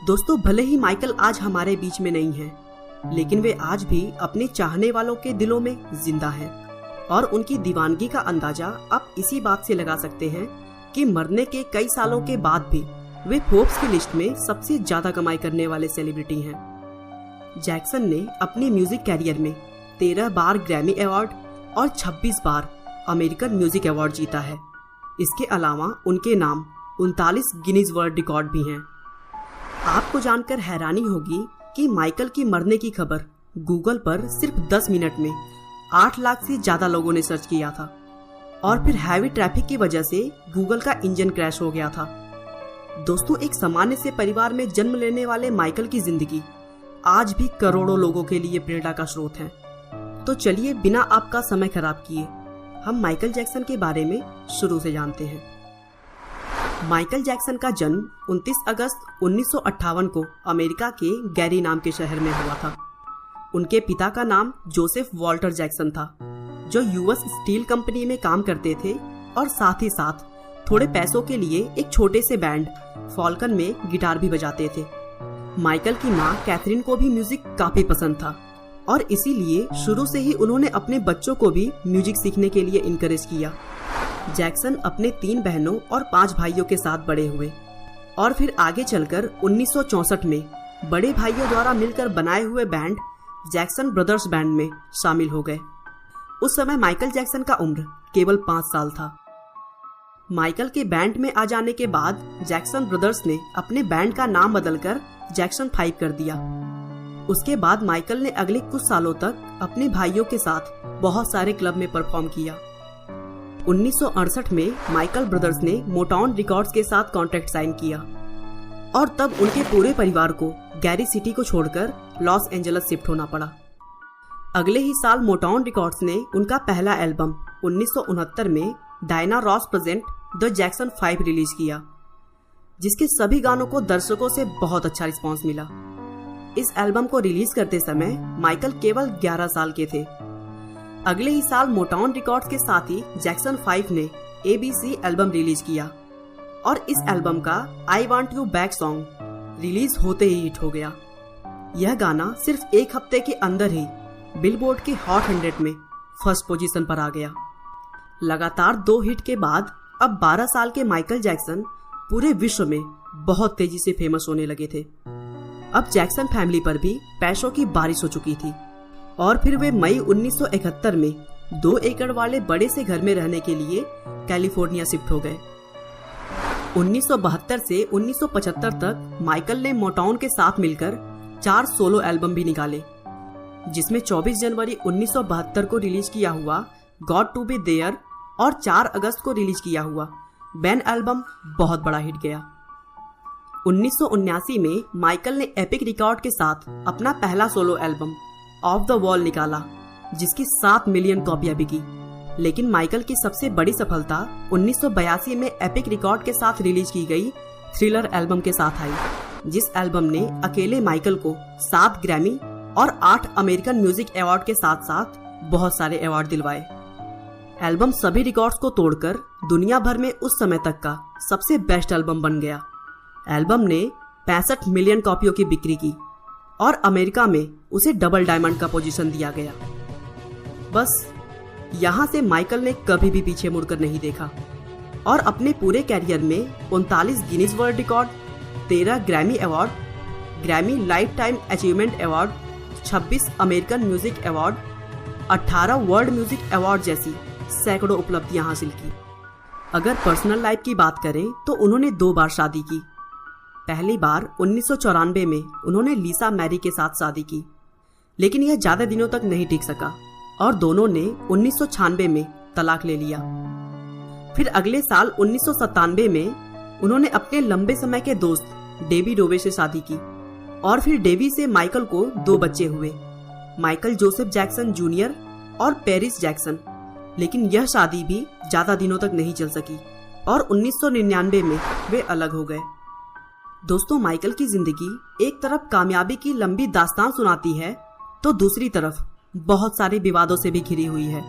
दोस्तों, भले ही माइकल आज हमारे बीच में नहीं है, लेकिन वे आज भी अपने चाहने वालों के दिलों में जिंदा हैं। और उनकी दीवानगी का अंदाजा आप इसी बात से लगा सकते हैं कि मरने के कई सालों के बाद भी वे फोर्ब्स की लिस्ट में सबसे ज्यादा कमाई करने वाले सेलिब्रिटी हैं। जैक्सन ने अपनी म्यूजिक कैरियर में 13 बार ग्रैमी अवार्ड और 26 बार अमेरिकन म्यूजिक अवार्ड जीता है। इसके अलावा उनके नाम 39 गिनीज वर्ल्ड रिकॉर्ड भी हैं। आपको जानकर हैरानी होगी कि माइकल की मरने की खबर गूगल पर सिर्फ 10 मिनट में 8 लाख से ज्यादा लोगों ने सर्च किया था और फिर हैवी ट्रैफिक की वजह से गूगल का इंजन क्रैश हो गया था। दोस्तों, एक सामान्य से परिवार में जन्म लेने वाले माइकल की जिंदगी आज भी करोड़ों लोगों के लिए प्रेरणा का स्रोत है। तो चलिए बिना आपका समय खराब किए हम माइकल जैक्सन के बारे में शुरू से जानते हैं। माइकल जैक्सन का जन्म 29 अगस्त 1958 को अमेरिका के गैरी नाम के शहर में हुआ था। उनके पिता का नाम जोसेफ वॉल्टर जैक्सन था, जो यूएस स्टील कंपनी में काम करते थे और साथ ही साथ थोड़े पैसों के लिए एक छोटे से बैंड फॉल्कन में गिटार भी बजाते थे। माइकल की माँ कैथरीन को भी म्यूजिक काफी पसंद था और इसीलिए शुरू से ही उन्होंने अपने बच्चों को भी म्यूजिक सीखने के लिए इनकरेज किया। जैक्सन अपने 3 बहनों और 5 भाइयों के साथ बड़े हुए और फिर आगे चलकर 1964 में बड़े भाइयों द्वारा मिलकर बनाए हुए बैंड जैक्सन ब्रदर्स बैंड में शामिल हो गए। उस समय माइकल जैक्सन का उम्र केवल 5 साल था। माइकल के बैंड में आ जाने के बाद जैक्सन ब्रदर्स ने अपने बैंड का नाम बदलकर जैक्सन 5 कर दिया। उसके बाद माइकल ने अगले कुछ सालों तक अपने भाइयों के साथ बहुत सारे क्लब में परफॉर्म किया। 1968 में माइकल ब्रदर्स ने मोटाउन रिकॉर्ड्स के साथ कॉन्ट्रैक्ट साइन किया और तब उनके पूरे परिवार को गैरी सिटी को छोड़कर लॉस एंजल्स शिफ्ट होना पड़ा। अगले ही साल मोटाउन रिकॉर्ड्स ने उनका पहला एल्बम 1969 में Diana Ross present the Jackson 5 release किया, जिसके सभी गानों को दर्शकों से बहुत अच्छा रिस्पांस मिला। इस एल्बम को रिलीज करते समय माइकल केवल 11 साल के थे। अगले ही साल मोटाउन रिकॉर्ड्स के साथ ही जैक्सन 5 ने ABC एल्बम रिलीज किया और इस एल्बम का I want you back song release होते ही हिट हो गया। यह गाना सिर्फ एक हफ्ते के अंदर ही बिलबोर्ड के हॉट 100 में फर्स्ट पोजीशन पर आ गया। लगातार 2 हिट के बाद अब 12 साल के माइकल जैक्सन पूरे विश्व में बहुत तेजी से फेमस होने लगे थे। अब जैक्सन फैमिली पर भी पैसों की बारिश हो चुकी थी और फिर वे मई 1971 में 2 एकड़ वाले बड़े से घर में रहने के लिए कैलिफोर्निया शिफ्ट हो गए। 1972 से 1975 तक माइकल ने मोटाउन के साथ मिलकर 4 सोलो एल्बम भी निकाले, जिसमें 24 जनवरी 1972 को रिलीज किया हुआ गॉड टू बी देयर और 4 अगस्त को रिलीज किया हुआ बैन एल्बम बहुत बड़ा हिट गया। 1979 में माइकल ने एपिक रिकॉर्ड के साथ अपना पहला solo album of the wall निकाला, जिसकी 7 मिलियन कॉपियां बिकी। लेकिन माइकल की सबसे बड़ी सफलता 1982 में एपिक रिकॉर्ड के साथ रिलीज की गई थ्रिलर एल्बम के साथ आई, जिस एल्बम ने अकेले माइकल को 7 ग्रैमी और 8 अमेरिकन म्यूजिक अवार्ड के साथ साथ बहुत सारे अवार्ड दिलवाए। एल्बम सभी रिकॉर्ड्स को तोड़कर दुनिया भर में उस समय तक का सबसे बेस्ट एल्बम बन गया। एल्बम ने 65 मिलियन कॉपियों की बिक्री की और अमेरिका में उसे डबल डायमंड का पोजीशन दिया गया। बस यहाँ से माइकल ने कभी भी पीछे मुड़कर नहीं देखा और अपने पूरे कैरियर में 39 Guinness world record, 13 Grammy award, Grammy life time achievement award, 26 American music award, 18 world music award जैसी सैकड़ों उपलब्धियां हासिल की। अगर पर्सनल लाइफ की बात करें तो उन्होंने 2 बार शादी की। पहली बार 1994 में उन्होंने लिसा मैरी के साथ शादी की, लेकिन यह ज्यादा दिनों तक नहीं टिक सका और दोनों ने 1996 में तलाक ले लिया। फिर अगले साल 1997 में उन्होंने अपने लंबे समय के दोस्त डेवी रोवे से शादी की और फिर डेवी से माइकल को 2 बच्चे हुए, माइकल जोसेफ जैक्सन जूनियर और पेरिस जैक्सन। लेकिन यह शादी भी ज्यादा दिनों तक नहीं चल सकी और 1999 में वे अलग हो गए। दोस्तों, माइकल की जिंदगी एक तरफ कामयाबी की लंबी दास्तान सुनाती है तो दूसरी तरफ बहुत सारे विवादों से भी घिरी हुई है।